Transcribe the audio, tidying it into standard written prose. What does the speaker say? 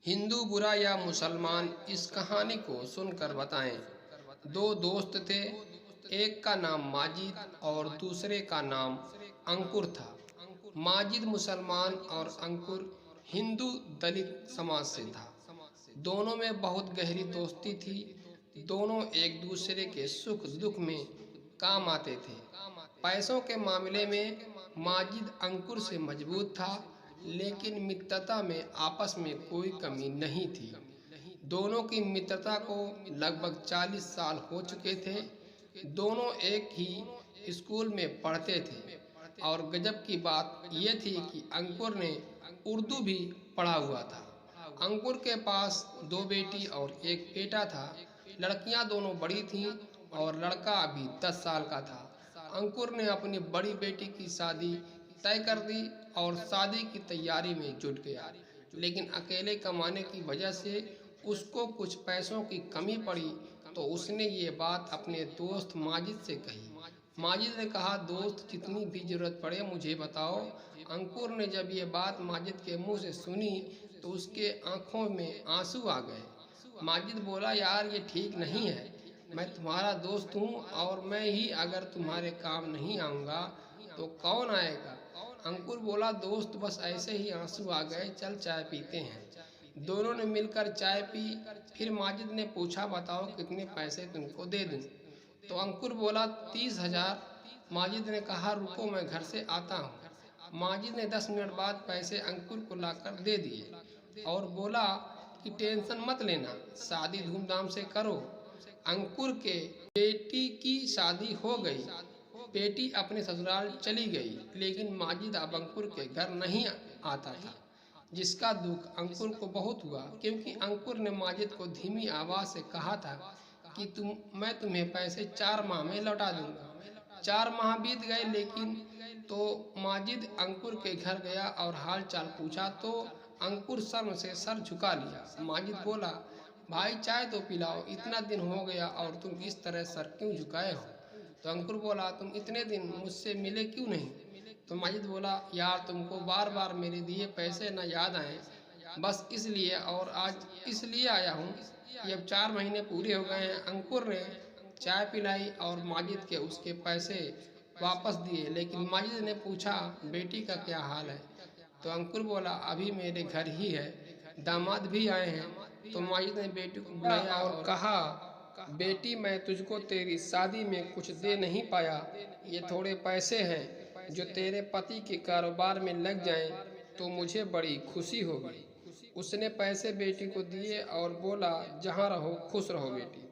हिंदू बुरा या मुसलमान, इस कहानी को सुनकर बताएं। दो दोस्त थे, एक का नाम माजिद और दूसरे का नाम अंकुर था। माजिद मुसलमान और अंकुर हिंदू दलित समाज से था। दोनों में बहुत गहरी दोस्ती थी। दोनों एक दूसरे के सुख दुख में काम आते थे। पैसों के मामले में माजिद अंकुर से मजबूत था, लेकिन मित्रता में आपस में कोई कमी नहीं थी। दोनों की मित्रता को लगभग 40 साल हो चुके थे। दोनों एक ही स्कूल में पढ़ते थे और गजब की बात यह थी कि अंकुर ने उर्दू भी पढ़ा हुआ था। अंकुर के पास दो बेटी और एक बेटा था। लड़कियां दोनों बड़ी थीं और लड़का अभी 10 साल का था। अंकुर ने अपनी बड़ी बेटी की शादी तय कर दी और शादी की तैयारी में जुट गया, लेकिन अकेले कमाने की वजह से उसको कुछ पैसों की कमी पड़ी, तो उसने ये बात अपने दोस्त माजिद से कही। माजिद ने कहा, दोस्त, जितनी भी जरूरत पड़े मुझे बताओ। अंकुर ने जब ये बात माजिद के मुंह से सुनी तो उसके आंखों में आंसू आ गए। माजिद बोला, यार ये ठीक नहीं है। मैं तुम्हारा दोस्त हूँ और मैं ही अगर तुम्हारे काम नहीं आऊँगा तो कौन आएगा। अंकुर बोला, दोस्त, बस ऐसे ही आंसू आ गए, चल चाय पीते हैं। दोनों ने मिलकर चाय पी। फिर माजिद ने पूछा, बताओ कितने पैसे तुमको दे दूं। तो अंकुर बोला, 30,000। माजिद ने कहा, रुको मैं घर से आता हूँ। माजिद ने 10 मिनट बाद पैसे अंकुर को लाकर दे दिए और बोला कि टेंशन मत लेना, शादी धूमधाम से करो। अंकुर के बेटी की शादी हो गई। बेटी अपने ससुराल चली गई, लेकिन माजिद अब अंकुर के घर नहीं आता था, जिसका दुख अंकुर को बहुत हुआ, क्योंकि अंकुर ने माजिद को धीमी आवाज से कहा था कि मैं तुम्हें पैसे 4 माह में लौटा दूंगा। 4 माह बीत गए, लेकिन तो माजिद अंकुर के घर गया और हाल चाल पूछा तो अंकुर शर्म से सर झुका लिया। माजिद बोला, भाई चाय तो पिलाओ, इतना दिन हो गया और तुम इस तरह सर क्यों झुकाए हो। तो अंकुर बोला, तुम इतने दिन मुझसे मिले क्यों नहीं। तो माजिद बोला, यार तुमको बार बार मेरे दिए पैसे न याद आए, बस इसलिए, और आज इसलिए आया हूँ कि अब 4 महीने पूरे हो गए हैं। अंकुर ने चाय पिलाई और माजिद के उसके पैसे वापस दिए, लेकिन माजिद ने पूछा, बेटी का क्या हाल है। तो अंकुर बोला, अभी मेरे घर ही है, दामाद भी आए हैं। तो माजिद ने बेटी को बुलाया और कहा, बेटी, मैं तुझको तेरी शादी में कुछ दे नहीं पाया। ये थोड़े पैसे हैं, जो तेरे पति के कारोबार में लग जाएं तो मुझे बड़ी खुशी होगी। उसने पैसे बेटी को दिए और बोला, जहाँ रहो खुश रहो बेटी।